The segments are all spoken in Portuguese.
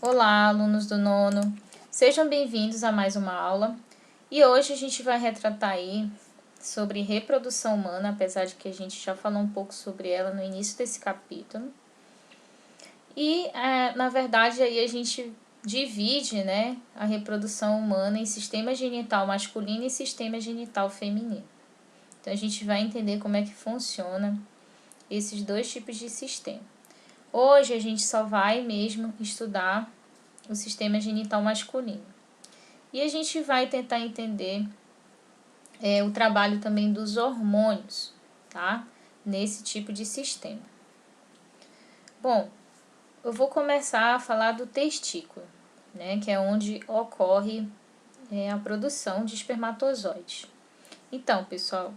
Olá, alunos do nono, sejam bem-vindos a mais uma aula e hoje a gente vai retratar aí sobre reprodução humana, apesar de que a gente já falou um pouco sobre ela no início desse capítulo. E, na verdade, aí a gente divide, né, a reprodução humana em sistema genital masculino e sistema genital feminino. Então, a gente vai entender como é que funciona esses dois tipos de sistema. Hoje a gente só vai mesmo estudar o sistema genital masculino. E a gente vai tentar entender o trabalho também dos hormônios, tá? Nesse tipo de sistema. Bom, eu vou começar a falar do testículo, né? Que é onde ocorre a produção de espermatozoides. Então, pessoal,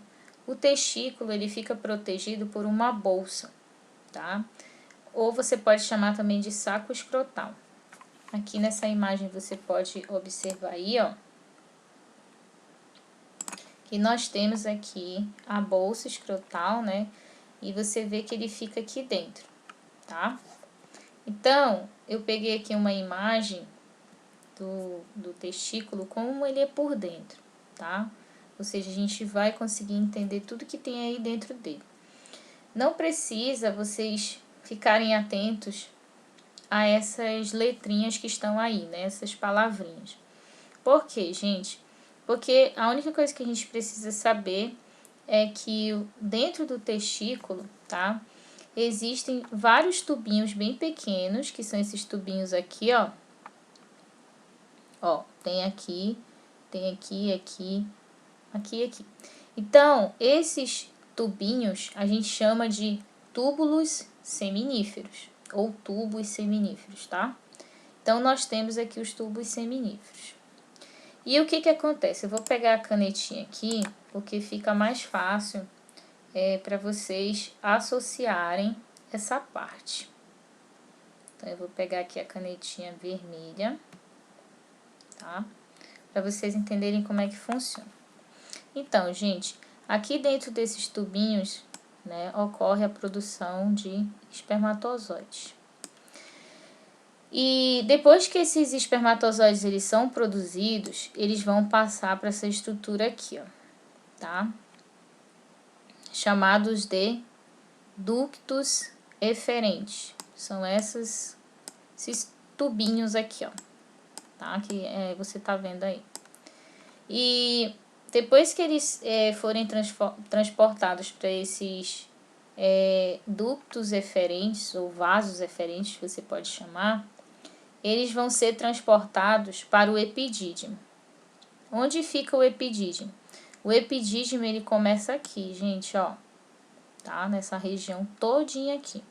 o testículo ele fica protegido por uma bolsa, tá? Ou você pode chamar também de saco escrotal. Aqui nessa imagem você pode observar aí, ó, que nós temos aqui a bolsa escrotal, né? E você vê que ele fica aqui dentro, tá? Então, eu peguei aqui uma imagem do testículo, como ele é por dentro, tá? Ou seja, a gente vai conseguir entender tudo que tem aí dentro dele. Não precisa vocês ficarem atentos a essas letrinhas que estão aí, né? Essas palavrinhas. Por quê, gente? Porque a única coisa que a gente precisa saber é que dentro do testículo, tá? Existem vários tubinhos bem pequenos, que são esses tubinhos aqui, ó. Ó, tem aqui, aqui, aqui e aqui. Então, esses tubinhos a gente chama de túbulos seminíferos, ou tubos seminíferos, tá? Então, nós temos aqui os tubos seminíferos. E o que acontece? Eu vou pegar a canetinha aqui, porque fica mais fácil para vocês associarem essa parte. Então, eu vou pegar aqui a canetinha vermelha, tá? Para vocês entenderem como é que funciona. Então, gente, aqui dentro desses tubinhos, né, ocorre a produção de espermatozoides. E depois que esses espermatozoides eles são produzidos, eles vão passar para essa estrutura aqui, ó, tá? Chamados de ductos eferentes. São esses tubinhos aqui, ó, tá? Que você tá vendo aí. E depois que eles forem transportados para esses ductos eferentes ou vasos eferentes, você pode chamar, eles vão ser transportados para o epidídimo. Onde fica o epidídimo? O epidídimo ele começa aqui, gente, ó, tá? Nessa região todinha aqui.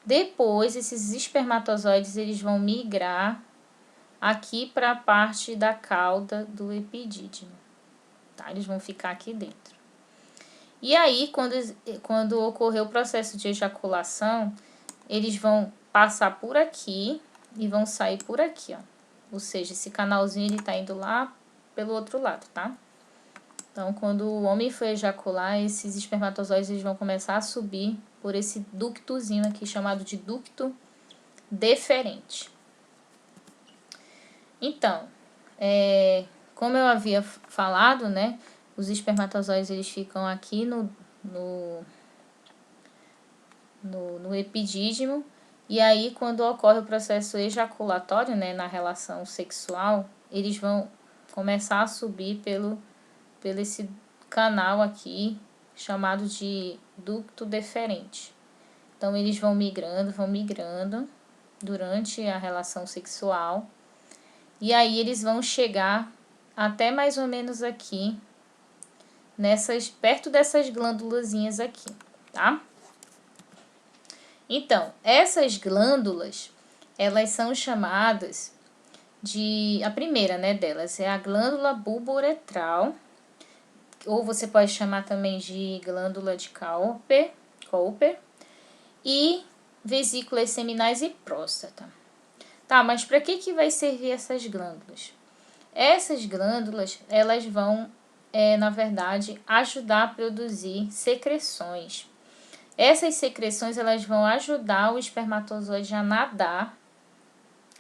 Depois, esses espermatozoides eles vão migrar aqui para a parte da cauda do epidídimo, tá? Eles vão ficar aqui dentro. E aí, quando ocorrer o processo de ejaculação, eles vão passar por aqui e vão sair por aqui, ó. Ou seja, esse canalzinho ele tá indo lá pelo outro lado, tá? Então, quando o homem for ejacular, esses espermatozoides eles vão começar a subir por esse ductozinho aqui, chamado de ducto deferente. Então, como eu havia falado, né, os espermatozoides eles ficam aqui no epidídimo, e aí quando ocorre o processo ejaculatório, né, na relação sexual, eles vão começar a subir pelo esse canal aqui, chamado de ducto deferente. Então, eles vão migrando durante a relação sexual, e aí eles vão chegar até mais ou menos aqui, perto dessas glândulazinhas aqui, tá? Então, essas glândulas, elas são chamadas a primeira, né, delas é a glândula bulbouretral, ou você pode chamar também de glândula de Cowper, e vesículas seminais e próstata. Tá, mas para que vai servir essas glândulas? Essas glândulas, elas vão, na verdade, ajudar a produzir secreções. Essas secreções, elas vão ajudar o espermatozoide a nadar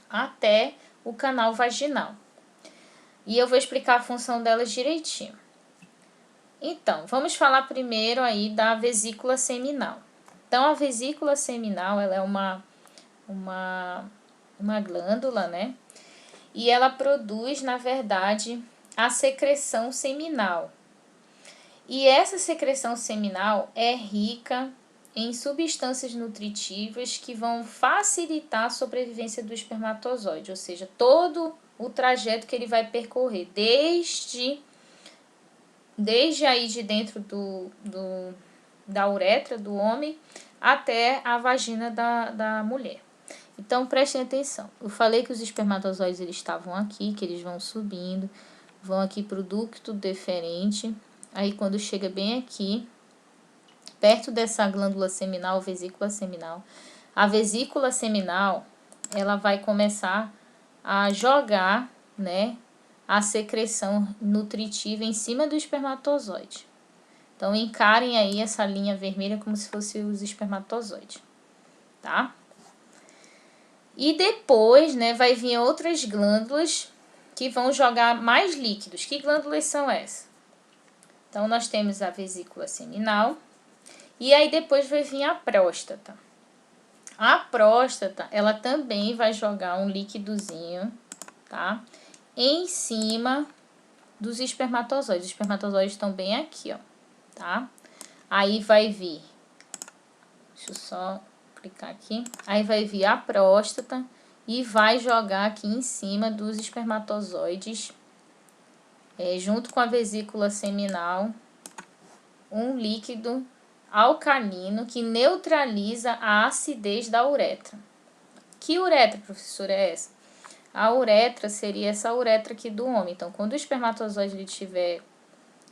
até o canal vaginal. E eu vou explicar a função delas direitinho. Então, vamos falar primeiro aí da vesícula seminal. Então, a vesícula seminal, ela é uma glândula, né? E ela produz, na verdade, a secreção seminal. E essa secreção seminal é rica em substâncias nutritivas que vão facilitar a sobrevivência do espermatozoide, ou seja, todo o trajeto que ele vai percorrer, desde aí de dentro da uretra do homem até a vagina da mulher. Então, prestem atenção. Eu falei que os espermatozoides eles estavam aqui, que eles vão subindo, vão aqui para o ducto deferente. Aí, quando chega bem aqui, perto dessa glândula seminal, vesícula seminal, a vesícula seminal, ela vai começar a jogar, né, a secreção nutritiva em cima do espermatozoide. Então, encarem aí essa linha vermelha como se fosse os espermatozoides, tá? E depois, né, vai vir outras glândulas que vão jogar mais líquidos. Que glândulas são essas? Então, nós temos a vesícula seminal e aí depois vai vir a próstata. A próstata, ela também vai jogar um líquidozinho, tá? Em cima dos espermatozoides. Os espermatozoides estão bem aqui, ó, tá? Aí vai vir, deixa eu só clicar aqui. Aí vai vir a próstata e vai jogar aqui em cima dos espermatozoides, junto com a vesícula seminal, um líquido alcalino que neutraliza a acidez da uretra. Que uretra, professora, é essa? A uretra seria essa uretra aqui do homem. Então, quando o espermatozoide estiver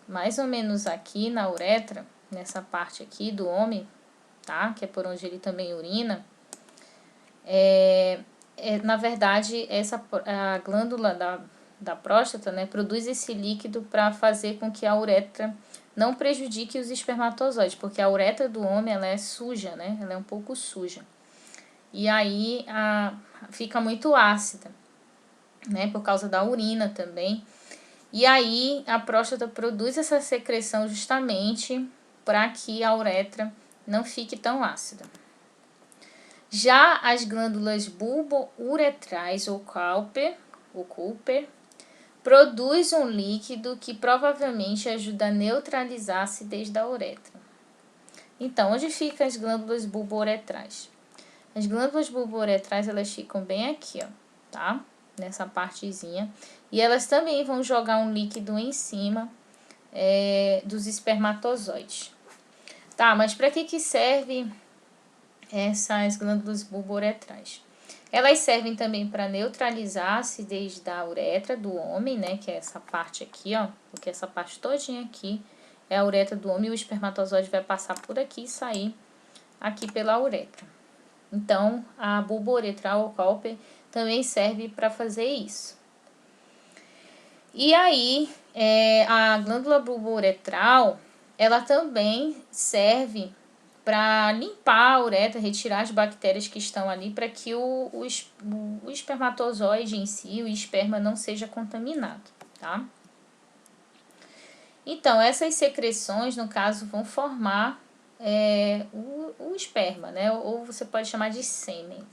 mais ou menos aqui na uretra, nessa parte aqui do homem, tá? Que é por onde ele também urina, na verdade, a glândula da próstata, né, produz esse líquido para fazer com que a uretra não prejudique os espermatozoides, porque a uretra do homem ela é suja, né? Ela é um pouco suja. E aí fica muito ácida, né? Por causa da urina também. E aí a próstata produz essa secreção justamente para que a uretra não fique tão ácida. Já as glândulas bulbouretrais ou Cowper, produz um líquido que provavelmente ajuda a neutralizar a acidez da uretra. Então, onde ficam as glândulas bulbouretrais? As glândulas bulbouretrais, elas ficam bem aqui, ó, tá? Nessa partezinha. E elas também vão jogar um líquido em cima dos espermatozoides. Tá, mas para que serve essas glândulas bulbouretrais? Elas servem também para neutralizar a acidez da uretra do homem, né? Que é essa parte aqui, ó. Porque essa parte todinha aqui é a uretra do homem e o espermatozoide vai passar por aqui e sair aqui pela uretra. Então, a bulbouretral ou Cowper também serve para fazer isso. E aí, a glândula bulbouretral, ela também serve para limpar a uretra, retirar as bactérias que estão ali, para que o espermatozoide em si, o esperma, não seja contaminado, tá? Então, essas secreções, no caso, vão formar o esperma, né? Ou você pode chamar de sêmen.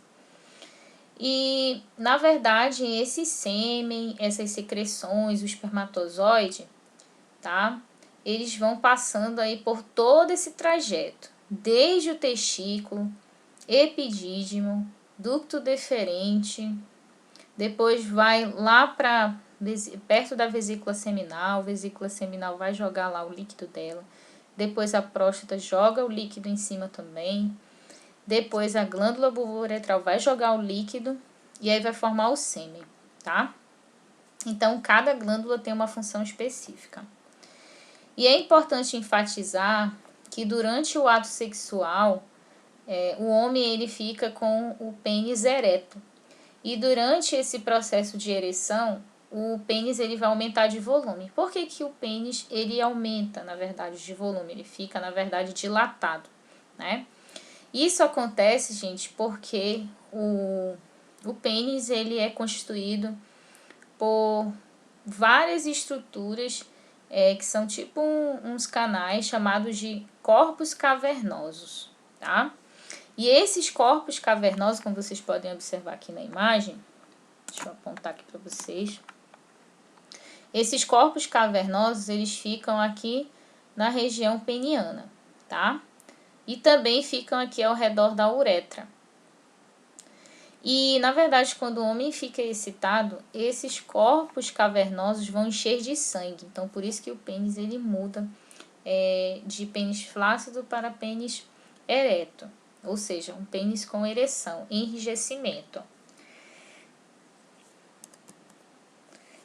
E, na verdade, esse sêmen, essas secreções, o espermatozoide, tá? Eles vão passando aí por todo esse trajeto, desde o testículo, epidídimo, ducto deferente, depois vai lá para perto da vesícula seminal vai jogar lá o líquido dela, depois a próstata joga o líquido em cima também, depois a glândula bulbouretral vai jogar o líquido e aí vai formar o sêmen, tá? Então, cada glândula tem uma função específica. E é importante enfatizar que durante o ato sexual, o homem ele fica com o pênis ereto. E durante esse processo de ereção, o pênis ele vai aumentar de volume. Por que que o pênis ele aumenta, na verdade, de volume? Ele fica, na verdade, dilatado, né? Isso acontece, gente, porque O pênis, ele é constituído por várias estruturas que são tipo uns canais chamados de corpos cavernosos, tá? E esses corpos cavernosos, como vocês podem observar aqui na imagem, deixa eu apontar aqui para vocês. Esses corpos cavernosos, eles ficam aqui na região peniana, tá? E também ficam aqui ao redor da uretra. E, na verdade, quando o homem fica excitado, esses corpos cavernosos vão encher de sangue. Então, por isso que o pênis, ele muda de pênis flácido para pênis ereto. Ou seja, um pênis com ereção, enrijecimento.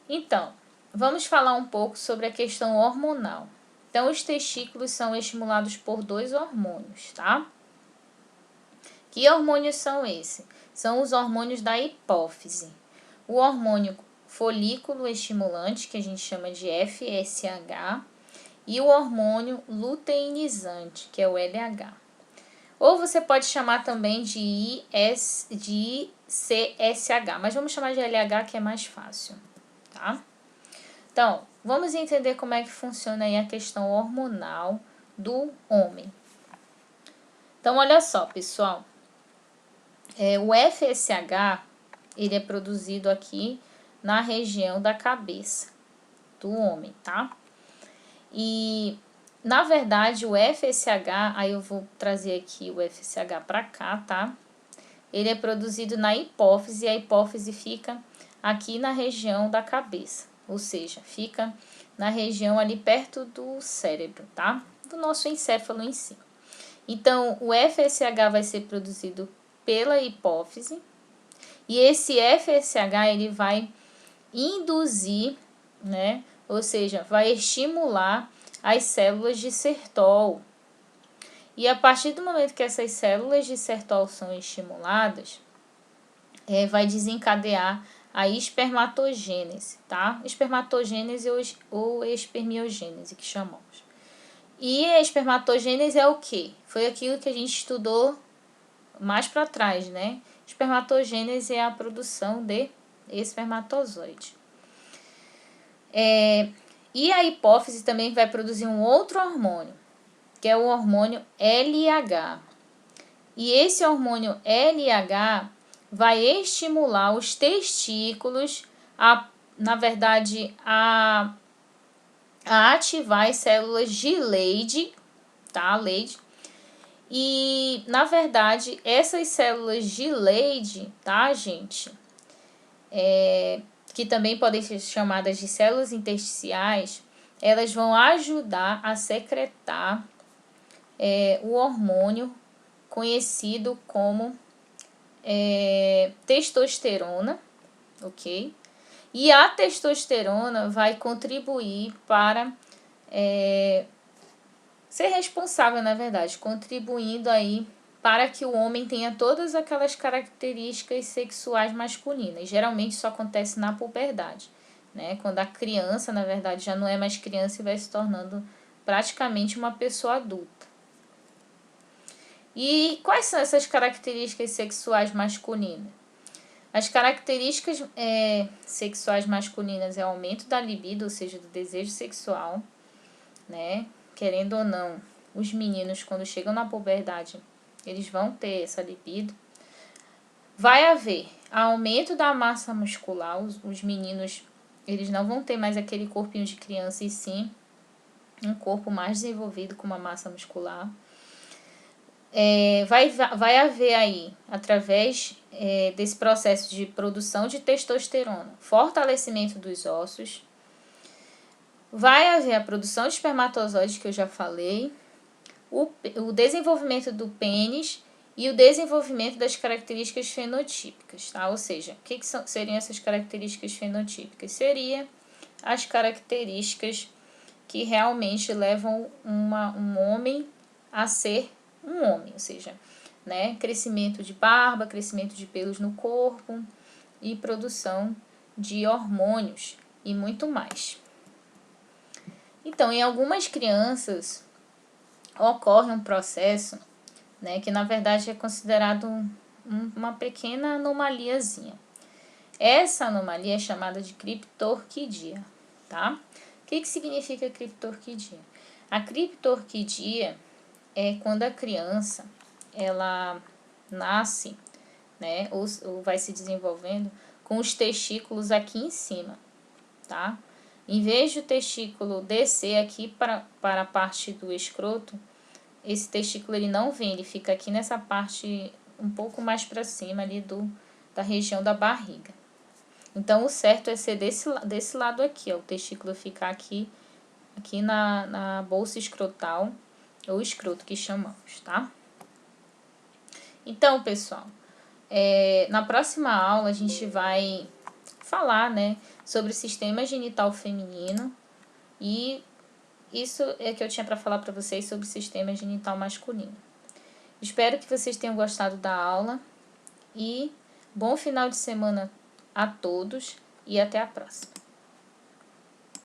Então, vamos falar um pouco sobre a questão hormonal. Então, os testículos são estimulados por 2 hormônios, tá? Que hormônios são esses? São os hormônios da hipófise. O hormônio folículo estimulante, que a gente chama de FSH, e o hormônio luteinizante, que é o LH. Ou você pode chamar também de ICSH, mas vamos chamar de LH, que é mais fácil, tá? Então, vamos entender como é que funciona aí a questão hormonal do homem. Então, olha só, pessoal. O FSH, ele é produzido aqui na região da cabeça do homem, tá? E, na verdade, o FSH, aí eu vou trazer aqui o FSH para cá, tá? Ele é produzido na hipófise, e a hipófise fica aqui na região da cabeça, ou seja, fica na região ali perto do cérebro, tá? Do nosso encéfalo em si. Então, o FSH vai ser produzido pela hipófise, e esse FSH, ele vai induzir, né? Ou seja, vai estimular as células de Sertol. E a partir do momento que essas células de Sertol são estimuladas, vai desencadear a espermatogênese, tá? Espermatogênese ou espermiogênese, que chamamos. E a espermatogênese é o quê? Foi aquilo que a gente estudou mais para trás, né? Espermatogênese é a produção de espermatozoide. E a hipófise também vai produzir um outro hormônio, que é o hormônio LH. E esse hormônio LH vai estimular os testículos a ativar as células de Leydig, tá? Leydig. E, na verdade, essas células de Leydig, tá, gente? Que também podem ser chamadas de células intersticiais, elas vão ajudar a secretar o hormônio conhecido como testosterona, ok? E a testosterona vai contribuir para ser responsável, na verdade, contribuindo aí para que o homem tenha todas aquelas características sexuais masculinas. Geralmente isso acontece na puberdade, né? Quando a criança, na verdade, já não é mais criança e vai se tornando praticamente uma pessoa adulta. E quais são essas características sexuais masculinas? As características sexuais masculinas é o aumento da libido, ou seja, do desejo sexual, né? Querendo ou não, os meninos, quando chegam na puberdade, eles vão ter essa libido. Vai haver aumento da massa muscular, os meninos, eles não vão ter mais aquele corpinho de criança, e sim um corpo mais desenvolvido com uma massa muscular. Vai haver aí, através desse processo de produção de testosterona, fortalecimento dos ossos. Vai haver a produção de espermatozoides, que eu já falei, o desenvolvimento do pênis e o desenvolvimento das características fenotípicas, tá? Ou seja, o que seriam essas características fenotípicas? Seria as características que realmente levam um homem a ser um homem, ou seja, né, crescimento de barba, crescimento de pelos no corpo e produção de hormônios e muito mais. Então, em algumas crianças ocorre um processo, né, que na verdade é considerado uma pequena anomaliazinha. Essa anomalia é chamada de criptorquidia, tá? O que significa criptorquidia? A criptorquidia é quando a criança, ela nasce, né, ou vai se desenvolvendo com os testículos aqui em cima, tá? Em vez de o testículo descer aqui para a parte do escroto, esse testículo ele não vem, ele fica aqui nessa parte um pouco mais para cima ali da região da barriga. Então, o certo é ser desse lado aqui, ó, o testículo ficar aqui na bolsa escrotal, ou escroto que chamamos, tá? Então, pessoal, na próxima aula a gente vai falar, né, sobre o sistema genital feminino, e isso é que eu tinha para falar para vocês sobre o sistema genital masculino. Espero que vocês tenham gostado da aula e bom final de semana a todos e até a próxima.